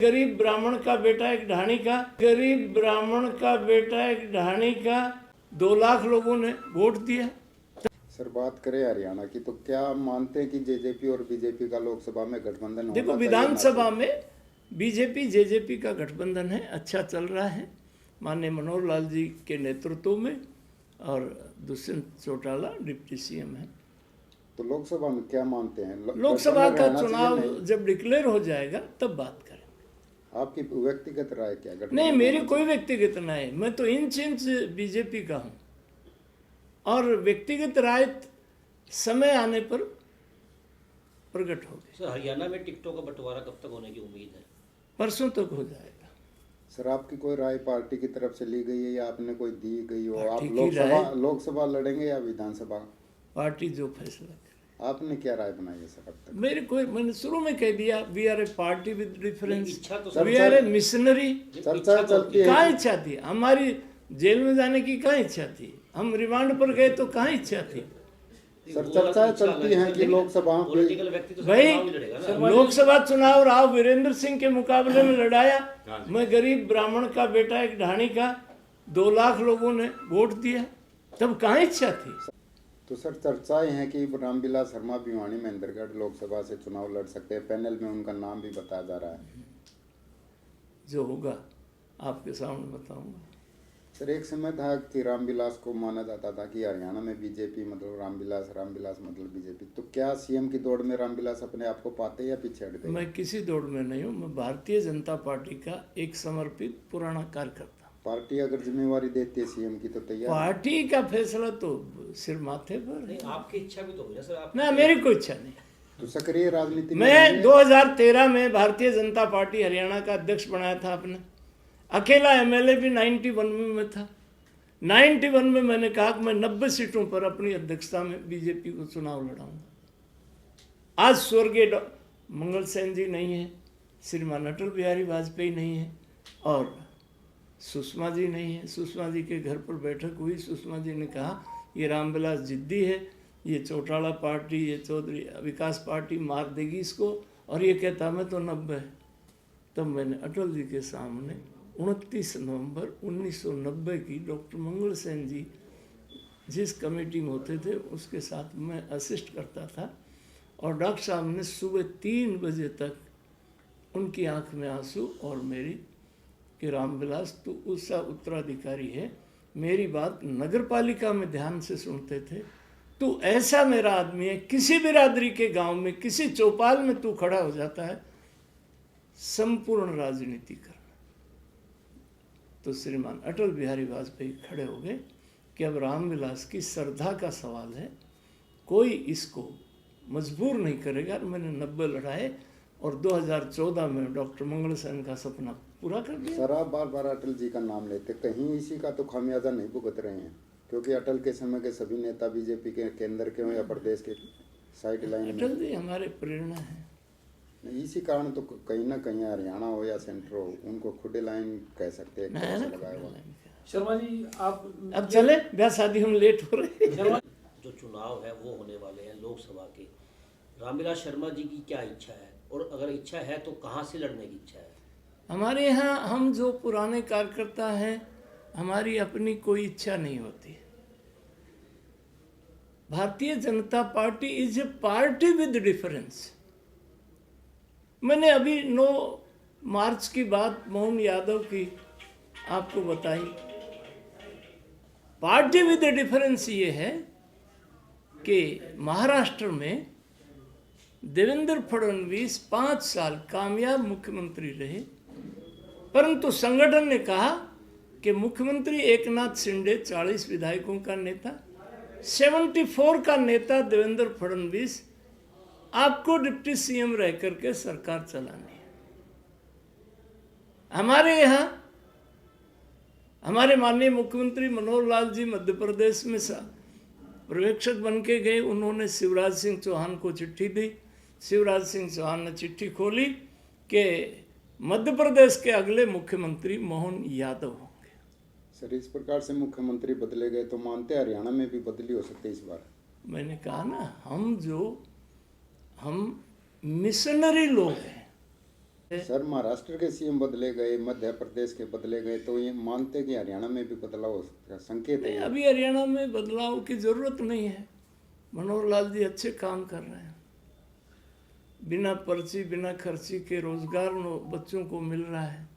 गरीब ब्राह्मण का बेटा एक ढाणी का, गरीब ब्राह्मण का बेटा एक ढाणी का 2 लाख लोगों ने वोट दिया। सर बात करें हरियाणा की तो क्या मानते हैं कि जेजेपी और बीजेपी का लोकसभा में गठबंधन होना देखो, चाहिए? विधानसभा में बीजेपी जेजेपी का गठबंधन है, अच्छा चल रहा है माननीय मनोहर लाल जी के नेतृत्व में, और दुष्यंत चौटाला डिप्टी सीएम है। तो लोकसभा में क्या मानते हैं? लोकसभा का गठबंधन रहना चुनाव चाहिए नहीं? जब डिक्लेयर हो जाएगा तब बात करेंगे। आपकी व्यक्तिगत राय क्या? नहीं, मेरी कोई व्यक्तिगत राय है, मैं तो इंच इंच बीजेपी का हूँ, और व्यक्तिगत राय समय आने पर प्रकट होगी। सर, हरियाणा में टिकटों का बंटवारा कब तक होने की उम्मीद है? परसों तक हो जाएगा। सर आपकी कोई राय पार्टी की तरफ से ली गई है या आपने कोई दी गई हो? आप पार्टी की लोकसभा लड़ेंगे या विधानसभा? पार्टी जो फैसला करे। आपने क्या राय बनाई है सर अब तक? मैंने शुरू में कह दिया, we are a party with difference, इच्छा तो वी आर ए मिशनरी। चर्चा चलती है। कहाँ इच्छा थी हमारी? जेल में जाने की कहाँ इच्छा थी? हम रिमांड पर गए तो कहाँ इच्छा थी? सर चर्चा चलती है कि लोकसभा पॉलिटिकल व्यक्ति तो भाई, चुनाव ही लड़ेगा ना। लोकसभा चुनाव राव वीरेंद्र सिंह के मुकाबले में लड़ाया। मैं गरीब ब्राह्मण का बेटा एक ढाणी का 2 लाख लोगों ने वोट दिया, तब कहाँ इच्छा थी? तो सर चर्चाएं हैं कि रामविलास शर्मा भिवानी महेंद्रगढ़ लोकसभा से चुनाव लड़ सकते हैं, पैनल में उनका नाम भी बताया जा रहा है। जो होगा आपके सामने बताऊंगा। सर एक समय था कि रामविलास को माना जाता था कि हरियाणा में बीजेपी मतलब रामविलास, रामविलास मतलब बीजेपी। तो क्या सीएम की दौड़ में रामविलास अपने आप को पाते या पीछे हट गए? मैं किसी दौड़ में नहीं हूँ, मैं भारतीय जनता पार्टी का एक समर्पित पुराना कार्यकर्ता। पार्टी अगर जिम्मेवारी देती है सीएम की तो तैयार? पार्टी का फैसला तो सिर माथे पर नहीं, आपकी इच्छा भी तो हुई ना सर। आप ना, मेरी कोई इच्छा नहीं। तो सक्रिय राजनीति में मैं 2013 में भारतीय जनता पार्टी हरियाणा का अध्यक्ष बनाया था आपने। अकेला एमएलए भी 91 में मैं था। 91 में मैंने कहा कि मैं 90 सीटों पर अपनी अध्यक्षता में बीजेपी को चुनाव लड़ाऊंगा। आज स्वर्गीय मंगल सेन जी नहीं है, श्रीमान अटल बिहारी वाजपेयी नहीं है, और सुषमा जी नहीं है। सुषमा जी के घर पर बैठक हुई, सुषमा जी ने कहा ये रामविलास जिद्दी है, ये चौटाला पार्टी, ये चौधरी विकास पार्टी मार देगी इसको, और ये कहता मैं तो 90 है। तब मैंने अटल जी के सामने 29 नवंबर 1990 की डॉक्टर मंगल सेन जी जिस कमेटी में होते थे उसके साथ मैं असिस्ट करता था, और डॉक्टर साहब ने सुबह 3 बजे तक उनकी आंख में आंसू और मेरी कि रामविलास तू उसका उत्तराधिकारी है। मेरी बात नगर पालिका में ध्यान से सुनते थे। तू ऐसा मेरा आदमी है, किसी बिरादरी के गांव में किसी चौपाल में तू खड़ा हो जाता है संपूर्ण राजनीति करना। तो श्रीमान अटल बिहारी वाजपेयी खड़े हो गए कि अब रामविलास की श्रद्धा का सवाल है, कोई इसको मजबूर नहीं करेगा। मैंने 90 लड़ाए और 2014 में डॉक्टर मंगल सेन का सपना पूरा कर दिया। सर आप बार बार अटल जी का नाम लेते, कहीं इसी का तो खामियाजा नहीं भुगत रहे हैं? क्योंकि अटल के समय के सभी नेता बीजेपी के केंद्र के हो या प्रदेश के साइड लाइन में। अटल जी हमारे प्रेरणा है। इसी कारण तो कहीं ना कहीं हरियाणा हो या सेंटर हो उनको खुदे लाइन कह सकते हैं, लगाया हुआ। शर्मा जी आप अब चले, ब्याह शादी हम लेट हो रहे हैं। जो चुनाव है वो होने वाले हैं लोकसभा के, रामविलास शर्मा जी की क्या इच्छा है, और अगर इच्छा है तो कहाँ से लड़ने की इच्छा है? हमारे यहाँ हम जो पुराने कार्यकर्ता हैं, हमारी अपनी कोई इच्छा नहीं होती। Bharatiya Janata party is a party with difference. मैंने अभी 9 मार्च की बात मोहन यादव की आपको बताई। पार्टी विद डिफरेंस ये है कि महाराष्ट्र में देवेंद्र फडणवीस 5 साल कामयाब मुख्यमंत्री रहे, परंतु संगठन ने कहा कि मुख्यमंत्री एकनाथ शिंदे 40 विधायकों का नेता, 74 का नेता देवेंद्र फडणवीस, आपको डिप्टी सीएम रह करके सरकार चलानी है। हमारे यहाँ हमारे माननीय मुख्यमंत्री मनोहर लाल जी मध्य प्रदेश में पर्यवेक्षक बन के गए। उन्होंने शिवराज सिंह चौहान को चिट्ठी दी। शिवराज सिंह चौहान ने चिट्ठी खोली कि मध्य प्रदेश के अगले मुख्यमंत्री मोहन यादव होंगे। सर इस प्रकार से मुख्यमंत्री बदले गए तो मानते हरियाणा में भी बदली हो सकती है इस बार? मैंने कहा ना, हम मिशनरी लोग हैं। सर महाराष्ट्र के सीएम बदले गए, मध्य प्रदेश के बदले गए, तो ये मानते कि हरियाणा में भी बदलाव हो सकता है, संकेत है नहीं, ये? अभी हरियाणा में बदलाव की जरूरत नहीं है। मनोहर लाल जी अच्छे काम कर रहे हैं, बिना पर्ची बिना खर्ची के रोजगार बच्चों को मिल रहा है।